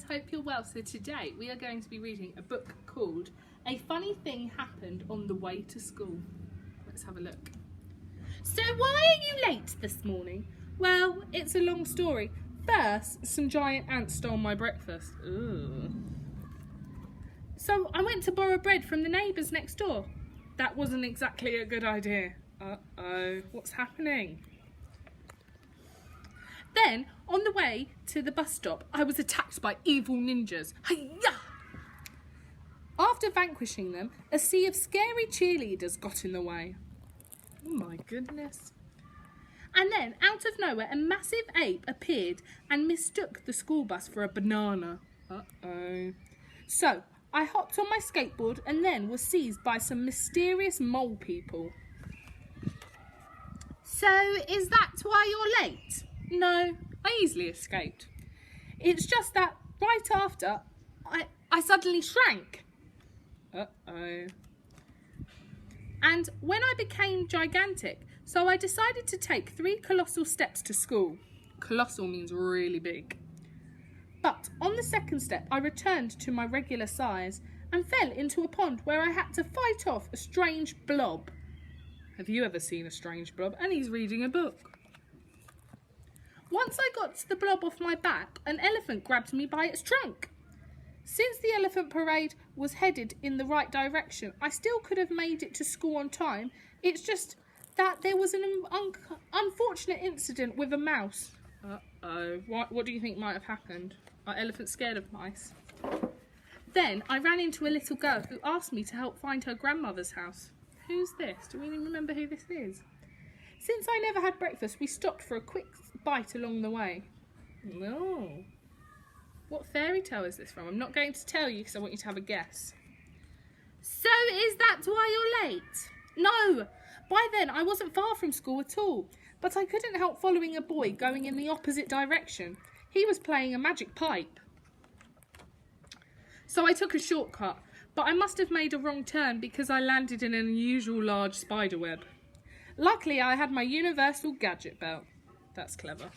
guys, hope you're well. So today we are going to be reading a book called A Funny Thing Happened on the Way to School. Let's have a look. So why are you late this morning? Well, it's a long story. First, some giant ants stole my breakfast. Ugh. So I went to borrow bread from the neighbours next door. That wasn't exactly a good idea. Uh-oh, what's happening? Then, on the way to the bus stop, I was attacked by evil ninjas. Hi-ya! After vanquishing them, a sea of scary cheerleaders got in the way. Oh my goodness. And then, out of nowhere, a massive ape appeared and mistook the school bus for a banana. Uh-oh. So, I hopped on my skateboard and then was seized by some mysterious mole people. So, is that why you're late? No, I easily escaped. It's just that right after, I suddenly shrank. Uh-oh. And when I became gigantic, so I decided to take 3 colossal steps to school. Colossal means really big. But on the second step, I returned to my regular size and fell into a pond where I had to fight off a strange blob. Have you ever seen a strange blob? And he's reading a book. Once I got the blob off my back, an elephant grabbed me by its trunk. Since the elephant parade was headed in the right direction, I still could have made it to school on time. It's just that there was an unfortunate incident with a mouse. Uh-oh. What do you think might have happened? Are elephants scared of mice? Then I ran into a little girl who asked me to help find her grandmother's house. Who's this? Do we even remember who this is? Since I never had breakfast, we stopped for a quick bite along the way. No. What fairy tale is this from? I'm not going to tell you because I want you to have a guess. So is that why you're late? No. By then I wasn't far from school at all, but I couldn't help following a boy going in the opposite direction. He was playing a magic pipe. So I took a shortcut, but I must have made a wrong turn because I landed in an unusual large spider web. Luckily, I had my universal gadget belt. That's clever.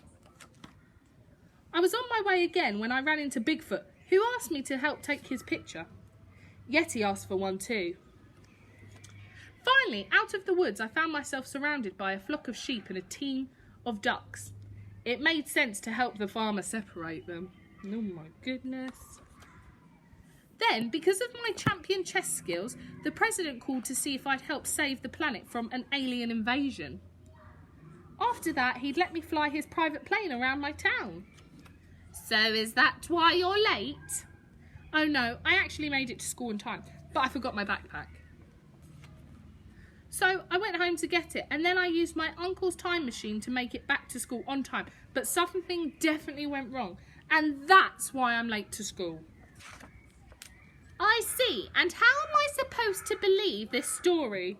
I was on my way again when I ran into Bigfoot, who asked me to help take his picture. Yeti asked for one too. Finally, out of the woods, I found myself surrounded by a flock of sheep and a team of ducks. It made sense to help the farmer separate them. Oh my goodness. Then, because of my champion chess skills, the president called to see if I'd help save the planet from an alien invasion. After that, he'd let me fly his private plane around my town. So is that why you're late? Oh no, I actually made it to school in time, but I forgot my backpack. So I went home to get it, and then I used my uncle's time machine to make it back to school on time, but something definitely went wrong, and that's why I'm late to school. I see, and how am I supposed to believe this story?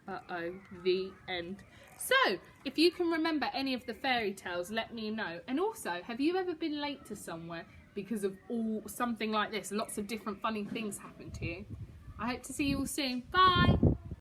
Uh-oh, the end. So, if you can remember any of the fairy tales, let me know. And also, have you ever been late to somewhere because of something like this? Lots of different funny things happen to you. I hope to see you all soon. Bye!